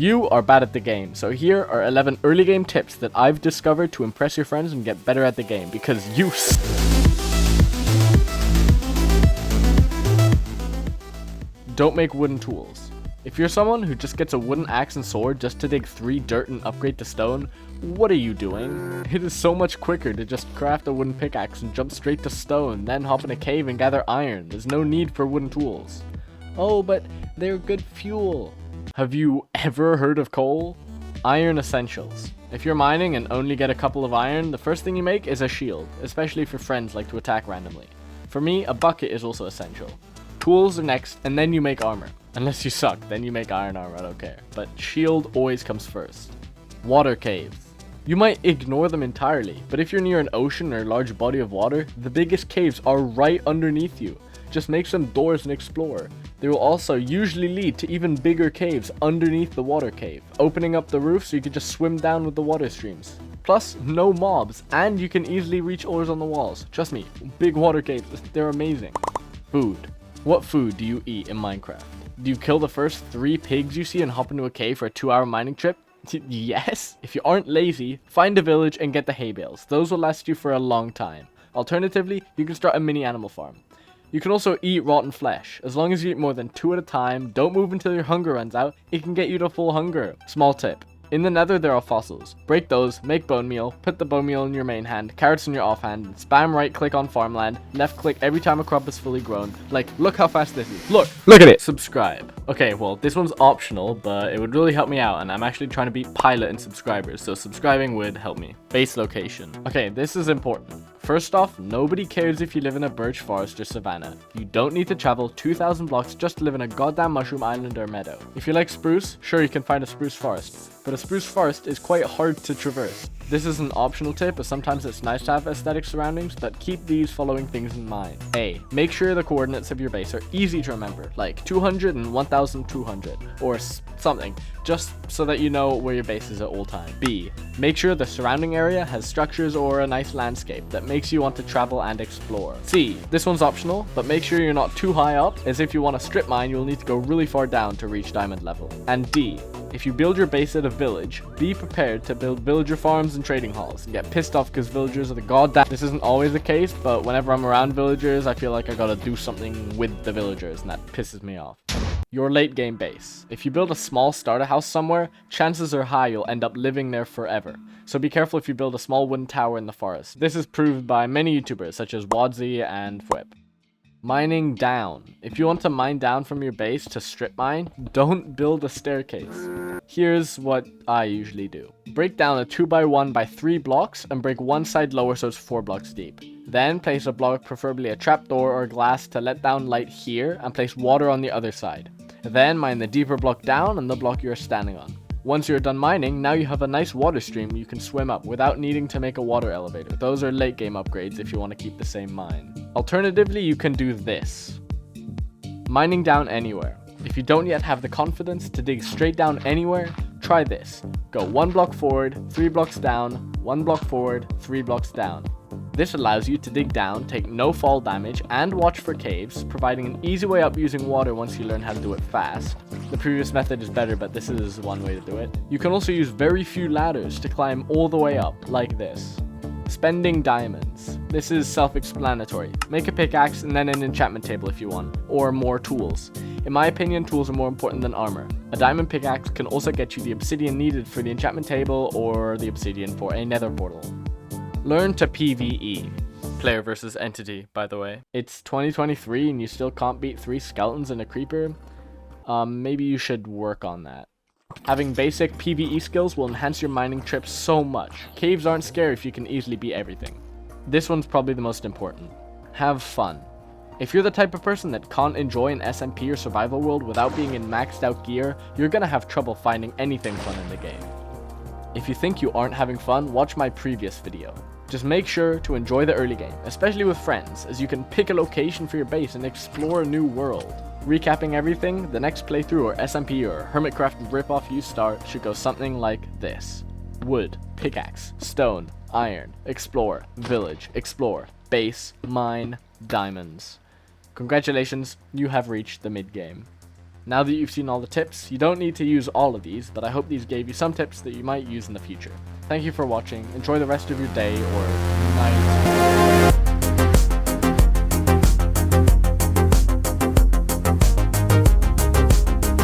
You are bad at the game, so here are 11 early game tips that I've discovered to impress your friends and get better at the game, because you Don't make wooden tools. If you're someone who just gets a wooden axe and sword just to dig 3 dirt and upgrade to stone, what are you doing? It is so much quicker to just craft a wooden pickaxe and jump straight to stone, then hop in a cave and gather iron. There's no need for wooden tools. Oh, but they're good fuel. Have you ever heard of coal? Iron essentials. If you're mining and only get a couple of iron, the first thing you make is a shield, especially if your friends like to attack randomly. For me, a bucket is also essential. Tools are next, and then you make armor. Unless you suck, then you make iron armor, I don't care. But shield always comes first. Water caves. You might ignore them entirely, but if you're near an ocean or a large body of water, the biggest caves are right underneath you. Just make some doors and explore. They will also usually lead to even bigger caves underneath the water cave, opening up the roof so you can just swim down with the water streams. Plus, no mobs, and you can easily reach ores on the walls. Trust me, big water caves, they're amazing. Food. What food do you eat in Minecraft? Do you kill the first 3 pigs you see and hop into a cave for a 2-hour mining trip? Yes. If you aren't lazy, find a village and get the hay bales. Those will last you for a long time. Alternatively, you can start a mini animal farm. You can also eat rotten flesh. As long as you eat more than 2 at a time, don't move until your hunger runs out, it can get you to full hunger. Small tip. In the nether there are fossils. Break those, make bone meal, put the bone meal in your main hand, carrots in your offhand, spam right click on farmland, left click every time a crop is fully grown. Like, look how fast this is. Look at it. Subscribe. Okay, well, this one's optional, but it would really help me out, and I'm actually trying to beat Pilott in subscribers, so subscribing would help me. Base location. Okay, this is important. First off, nobody cares if you live in a birch forest or savanna. You don't need to travel 2,000 blocks just to live in a goddamn mushroom island or meadow. If you like spruce, sure, you can find a spruce forest, but a spruce forest is quite hard to traverse. This is an optional tip, as sometimes it's nice to have aesthetic surroundings, but keep these following things in mind. A. Make sure the coordinates of your base are easy to remember, like 200 and 1200, or something, just so that you know where your base is at all times. B. Make sure the surrounding area has structures or a nice landscape that makes you want to travel and explore. C. This one's optional, but make sure you're not too high up, as if you want to strip mine, you'll need to go really far down to reach diamond level. And D. If you build your base at a village, be prepared to build villager farms and trading halls, and get pissed off because villagers are the goddamn. This isn't always the case, but whenever I'm around villagers, I feel like I gotta do something with the villagers, and that pisses me off. Your late game base. If you build a small starter house somewhere, chances are high you'll end up living there forever. So be careful if you build a small wooden tower in the forest. This is proved by many YouTubers such as Wadzy and Whip. Mining down. If you want to mine down from your base to strip mine, don't build a staircase. Here's what I usually do. Break down a 2x1 by 3 blocks and break one side lower so it's 4 blocks deep. Then place a block, preferably a trapdoor or glass, to let down light here, and place water on the other side. Then mine the deeper block down and the block you're standing on. Once you're done mining, now you have a nice water stream you can swim up without needing to make a water elevator. Those are late game upgrades if you want to keep the same mine. Alternatively, you can do this. Mining down anywhere. If you don't yet have the confidence to dig straight down anywhere, try this. Go 1 block forward, 3 blocks down, 1 block forward, 3 blocks down. This allows you to dig down, take no fall damage, and watch for caves, providing an easy way up using water once you learn how to do it fast. The previous method is better, but this is one way to do it. You can also use very few ladders to climb all the way up, like this. Spending diamonds. This is self-explanatory. Make a pickaxe and then an enchantment table if you want, or more tools. In my opinion, tools are more important than armor. A diamond pickaxe can also get you the obsidian needed for the enchantment table, or the obsidian for a nether portal. Learn to PvE. Player versus entity, by the way. It's 2023 and you still can't beat 3 skeletons and a creeper? Maybe you should work on that. Having basic PvE skills will enhance your mining trips so much. Caves aren't scary if you can easily beat everything. This one's probably the most important. Have fun. If you're the type of person that can't enjoy an SMP or survival world without being in maxed out gear, you're gonna have trouble finding anything fun in the game. If you think you aren't having fun, watch my previous video. Just make sure to enjoy the early game, especially with friends, as you can pick a location for your base and explore a new world. Recapping everything, the next playthrough or SMP or Hermitcraft ripoff you start should go something like this. Wood, pickaxe, stone, iron, explore, village, explore, base, mine, diamonds. Congratulations, you have reached the mid-game. Now that you've seen all the tips, you don't need to use all of these, but I hope these gave you some tips that you might use in the future. Thank you for watching, enjoy the rest of your day or night.